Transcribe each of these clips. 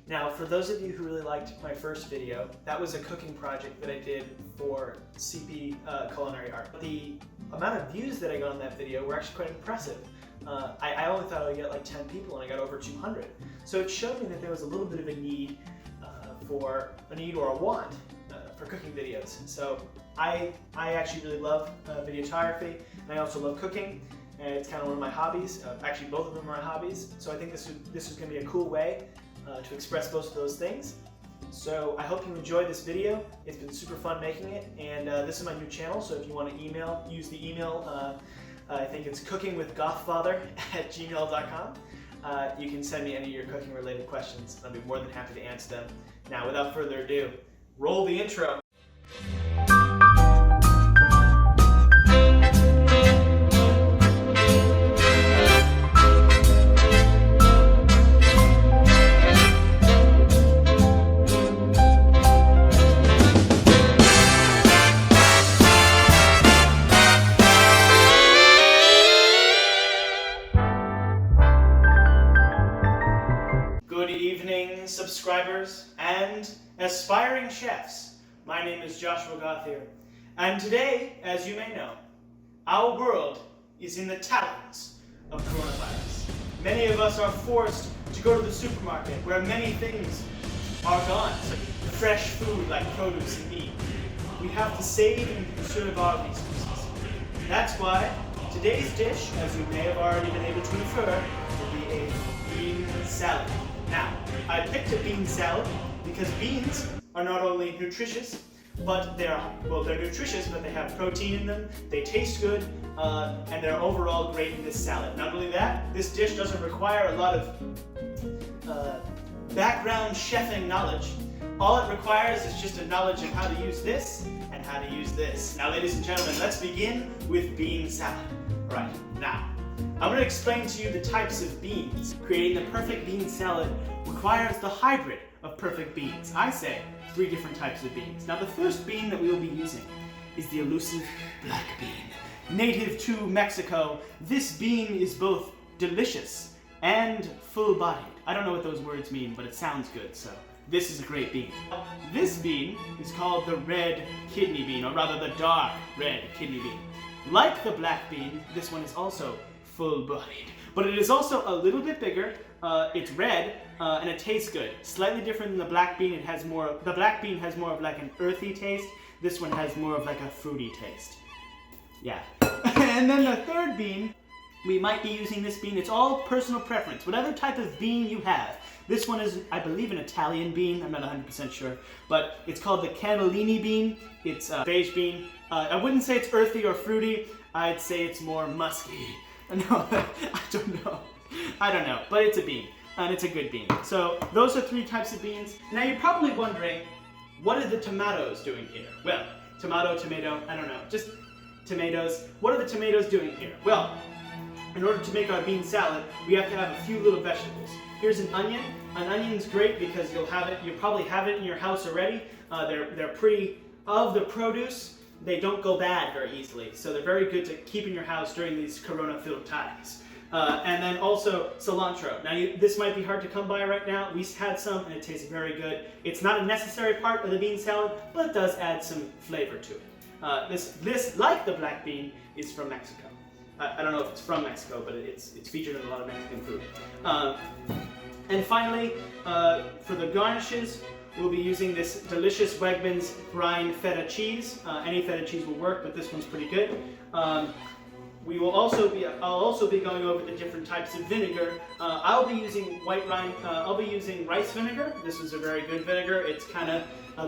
Now, for those of you who really liked my first video, that was a cooking project that I did for CP Culinary Art. The amount of views that I got on that video were actually quite impressive. I only thought I would get like 10 people, and I got over 200. So it showed me that there was a little bit of a need or a want for cooking videos. So I actually really love videography, and I also love cooking. And it's kind of one of my hobbies. Actually, both of them are my hobbies. So I think this is going to be a cool way to express both of those things. So I hope you enjoyed this video. It's been super fun making it, and this is my new channel. So if you want to use the email. I think it's cookingwithgothfather@gmail.com. You can send me any of your cooking related questions. I'll be more than happy to answer them. Now, without further ado, roll the intro. Subscribers and aspiring chefs. My name is Joshua Gothier, and today, as you may know, our world is in the talons of coronavirus. Many of us are forced to go to the supermarket where many things are gone, such as fresh food like produce and meat. We have to save and conserve our resources. That's why today's dish, as you may have already been able to infer, will be a bean salad. Now, I picked a bean salad because beans are not only nutritious, but they're nutritious, but they have protein in them, they taste good, and they're overall great in this salad. Not only that, this dish doesn't require a lot of background chefing knowledge. All it requires is just a knowledge of how to use this and how to use this. Now, ladies and gentlemen, let's begin with bean salad. All right, now, I'm going to explain to you the types of beans. Creating the perfect bean salad requires the hybrid of perfect beans. I say 3 different types of beans. Now, the first bean that we will be using is the elusive black bean. Native to Mexico, this bean is both delicious and full-bodied. I don't know what those words mean, but it sounds good, so this is a great bean. This bean is called the red kidney bean, or rather the dark red kidney bean. Like the black bean, this one is also full-bodied, but it is also a little bit bigger. It's red and it tastes good. Slightly different than the black bean. The black bean has more of like an earthy taste. This one has more of like a fruity taste. Yeah. And then the third bean, we might be using this bean. It's all personal preference. Whatever type of bean you have. This one is, I believe, an Italian bean. I'm not 100% sure, but it's called the cannellini bean. It's a beige bean. I wouldn't say it's earthy or fruity. I'd say it's more musky. No, I don't know, but it's a bean, and it's a good bean. So those are 3 types of beans. Now you're probably wondering, what are the tomatoes doing here? Well, tomato, I don't know, just tomatoes. What are the tomatoes doing here? Well, in order to make our bean salad, we have to have a few little vegetables. Here's an onion. An onion's great because you'll probably have it in your house already. They're of the produce. They don't go bad very easily, so they're very good to keep in your house during these corona-filled times. And then also cilantro. Now, this might be hard to come by right now. We had some, and it tastes very good. It's not a necessary part of the bean salad, but it does add some flavor to it. This, like the black bean, is from Mexico. I don't know if it's from Mexico, but it's featured in a lot of Mexican food. And finally, for the garnishes, we'll be using this delicious Wegmans brine feta cheese. Any feta cheese will work, but this one's pretty good. I'll also be going over the different types of vinegar. I'll be using rice vinegar. This is a very good vinegar. It's kind of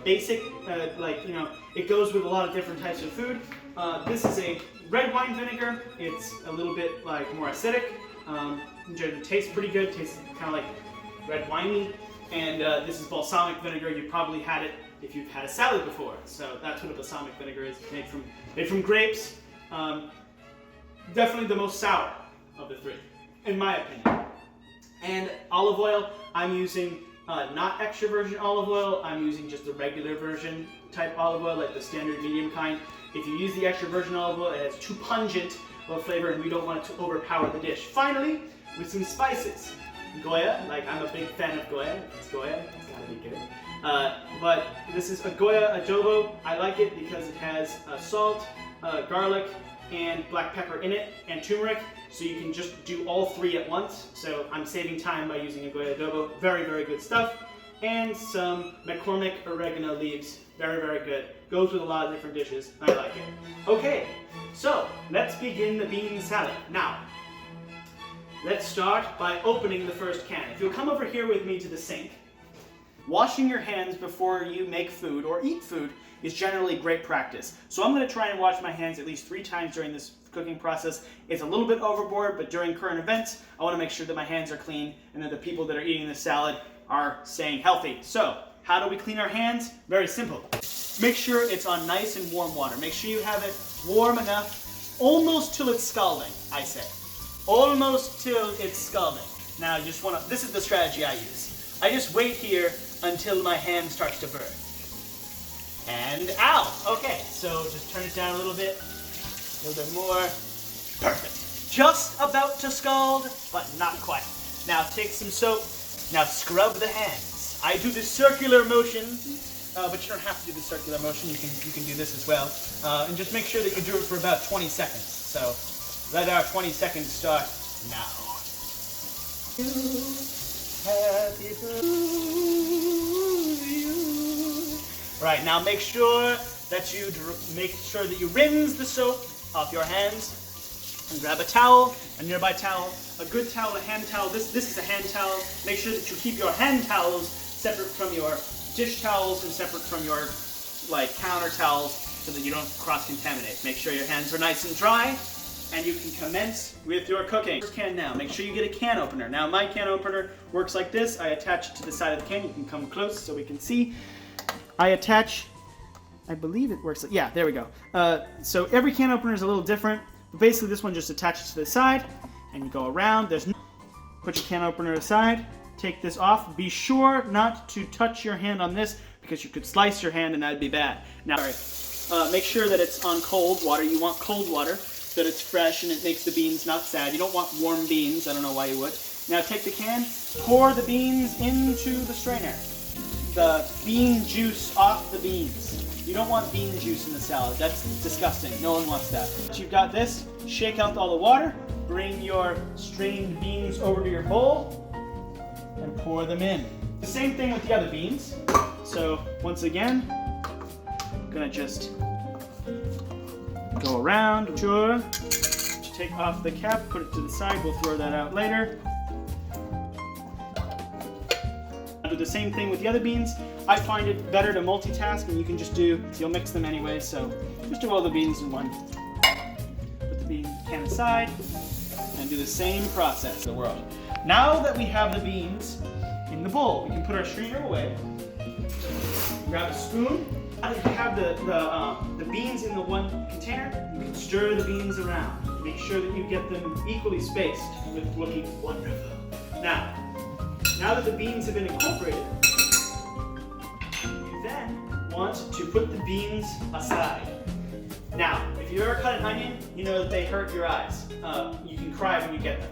basic, it goes with a lot of different types of food. This is a red wine vinegar. It's a little bit more acidic. It tastes pretty good. It tastes kind of like red winey. And this is balsamic vinegar. You've probably had it if you've had a salad before. So that's what a balsamic vinegar is. It's made from grapes. Definitely the most sour of the 3, in my opinion. And olive oil, I'm using not extra virgin olive oil. I'm using just the regular virgin type olive oil, like the standard medium kind. If you use the extra virgin olive oil, it has too pungent of a flavor, and we don't want it to overpower the dish. Finally, with some spices. Goya. Like, I'm a big fan of Goya. It's Goya, it's gotta be good. But this is a Goya adobo. I like it because it has salt, garlic, and black pepper in it, and turmeric, so you can just do all three at once. So I'm saving time by using a Goya adobo. Very, very good stuff. And some McCormick oregano leaves. Very, very good. Goes with a lot of different dishes. I like it. Okay, so let's begin the bean salad. Now, let's start by opening the first can. If you'll come over here with me to the sink, washing your hands before you make food or eat food is generally great practice. So I'm going to try and wash my hands at least 3 times during this cooking process. It's a little bit overboard, but during current events, I want to make sure that my hands are clean and that the people that are eating this salad are staying healthy. So, how do we clean our hands? Very simple. Make sure it's on nice and warm water. Make sure you have it warm enough, almost till it's scalding, I say. Almost till it's scalding. Now, you just want to, this is the strategy I use. I just wait here until my hand starts to burn. And ow! Okay, so just turn it down a little bit more. Perfect. Just about to scald, but not quite. Now take some soap. Now scrub the hands. I do the circular motion, but you don't have to do the circular motion. You can do this as well. And just make sure that you do it for about 20 seconds. So let our 20 seconds start now. Happy Right, now make sure that you rinse the soap off your hands and grab a towel, a nearby towel, a good towel, a hand towel. This is a hand towel. Make sure that you keep your hand towels separate from your dish towels and separate from your counter towels so that you don't cross-contaminate. Make sure your hands are nice and dry and you can commence with your cooking. First can now. Make sure you get a can opener. Now my can opener works like this. I attach it to the side of the can. You can come close so we can see. I attach, I believe it works, yeah, there we go. So every can opener is a little different, but basically this one just attaches to the side, and you go around. Put your can opener aside, take this off. Be sure not to touch your hand on this, because you could slice your hand and that'd be bad. Now, make sure that it's on cold water. You want cold water, so that it's fresh and it makes the beans not sad. You don't want warm beans, I don't know why you would. Now take the can, pour the beans into the strainer. The bean juice off the beans. You don't want bean juice in the salad. That's disgusting. No one wants that. Once you've got this, shake out all the water, bring your strained beans over to your bowl, and pour them in. The same thing with the other beans. So once again, I'm gonna just go around. Sure. Take off the cap, put it to the side. We'll throw that out later. Do the same thing with the other beans. I find it better to multitask, and you can just you'll mix them anyway, so just do all the beans in one. Put the bean can aside, and do the same process in the world. Now that we have the beans in the bowl, we can put our strainer away, grab a spoon. Now that you have the beans in the one container, you can stir the beans around. Make sure that you get them equally spaced with looking wonderful. Now that the beans have been incorporated, you then want to put the beans aside. Now, if you ever cut an onion, you know that they hurt your eyes. You can cry when you get them.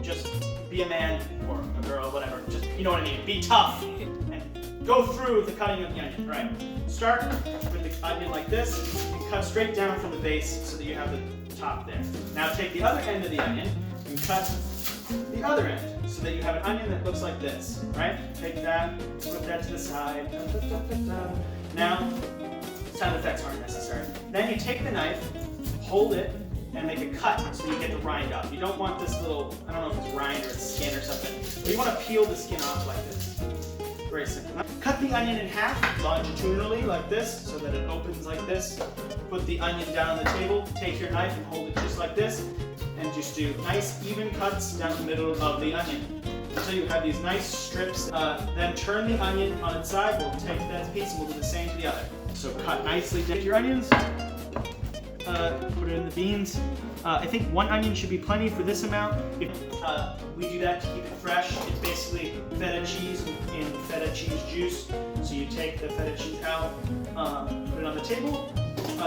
Just be a man or a girl, whatever. Just, you know what I mean. Be tough and go through the cutting of the onion, right? Start with the onion like this and cut straight down from the base so that you have the top there. Now take the other end of the onion and cut the other end so that you have an onion that looks like this, right? Take that, put that to the side. Now, sound effects aren't necessary. Then you take the knife, hold it, and make a cut so you get the rind off. You don't want this little, I don't know if it's rind or it's skin or something, but you want to peel the skin off like this. Very simple. Cut the onion in half longitudinally like this so that it opens like this. Put the onion down on the table, take your knife and hold it just like this, and just do nice even cuts down the middle of the onion until you have these nice strips. Then turn the onion on its side. We'll take that piece and we'll do the same to the other. So cut nicely. Take your onions, put it in the beans. I think 1 onion should be plenty for this amount. We do that to keep it fresh. It's basically feta cheese in feta cheese juice. So you take the feta cheese out, put it on the table.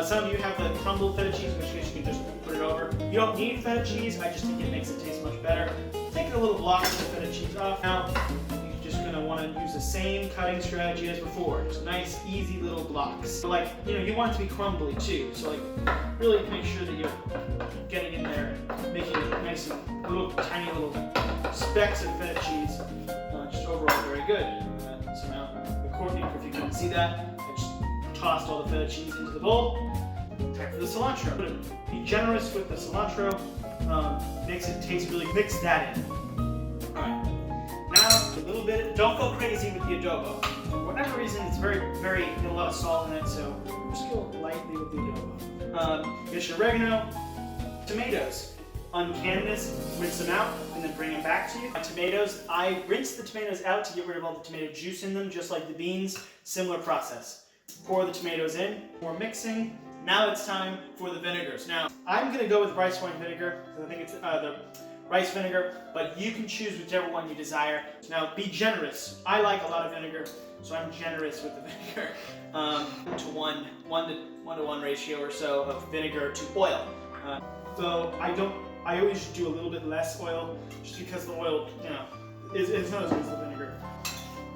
Some of you have the crumbled feta cheese, in which case you can just put it over. You don't need feta cheese, I just think it makes it taste much better. Take the little blocks of feta cheese off. Now, you're just gonna want to use the same cutting strategy as before. Just nice, easy little blocks. Like, you want it to be crumbly too. So like, really make sure that you're getting in there and making it nice and little, tiny little specks of feta cheese. Just overall very good. So now, recording, if you couldn't see that, I just tossed all the feta cheese into the bowl. Time for the cilantro. Be generous with the cilantro. Makes it taste really. Mix that in. Alright. Now, a little bit. Don't go crazy with the adobo. For whatever reason, it's very, a lot of salt in it, so just go lightly with the adobo. Get your oregano, tomatoes. Uncan this, rinse them out, and then bring them back to you. Tomatoes, I rinse the tomatoes out to get rid of all the tomato juice in them, just like the beans. Similar process. Pour the tomatoes in, more mixing. Now it's time for the vinegars. Now, I'm going to go with rice wine vinegar, because I think it's the rice vinegar, but you can choose whichever one you desire. Now, be generous. I like a lot of vinegar, so I'm generous with the vinegar. 1 to 1 ratio or so of vinegar to oil. So I always do a little bit less oil, just because the oil, is not as good as the vinegar.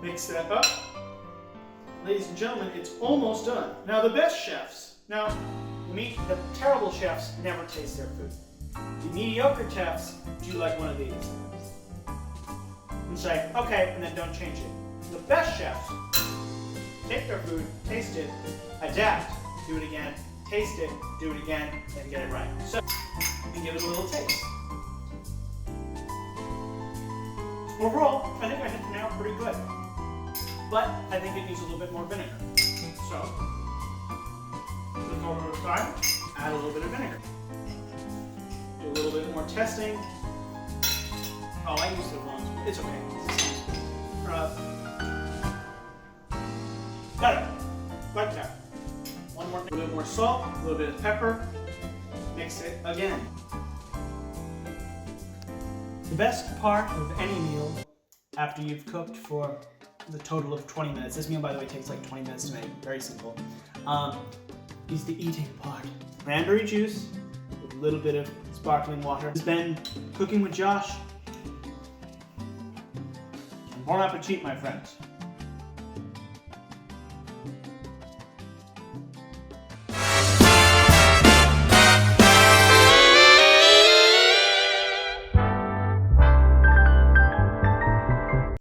Mix that up. Ladies and gentlemen, it's almost done. Now the best chefs, the terrible chefs never taste their food. The mediocre chefs do like one of these. And say, okay, and then don't change it. The best chefs take their food, taste it, adapt, do it again, taste it, do it again, and get it right. So, and give it a little taste. Overall, I think I hit the nail pretty good. But I think it needs a little bit more vinegar. So, look over the time, add a little bit of vinegar. Do a little bit more testing. Oh, I used the wrong one. It's okay. Got it. Like that. One more thing. A little bit more salt, a little bit of pepper. Mix it again. The best part of any meal after you've cooked for the total of 20 minutes, this meal by the way takes like 20 minutes to make, very simple, is the eating part. Cranberry juice with a little bit of sparkling water. This has been Cooking with Josh. Bon appetit, my friends.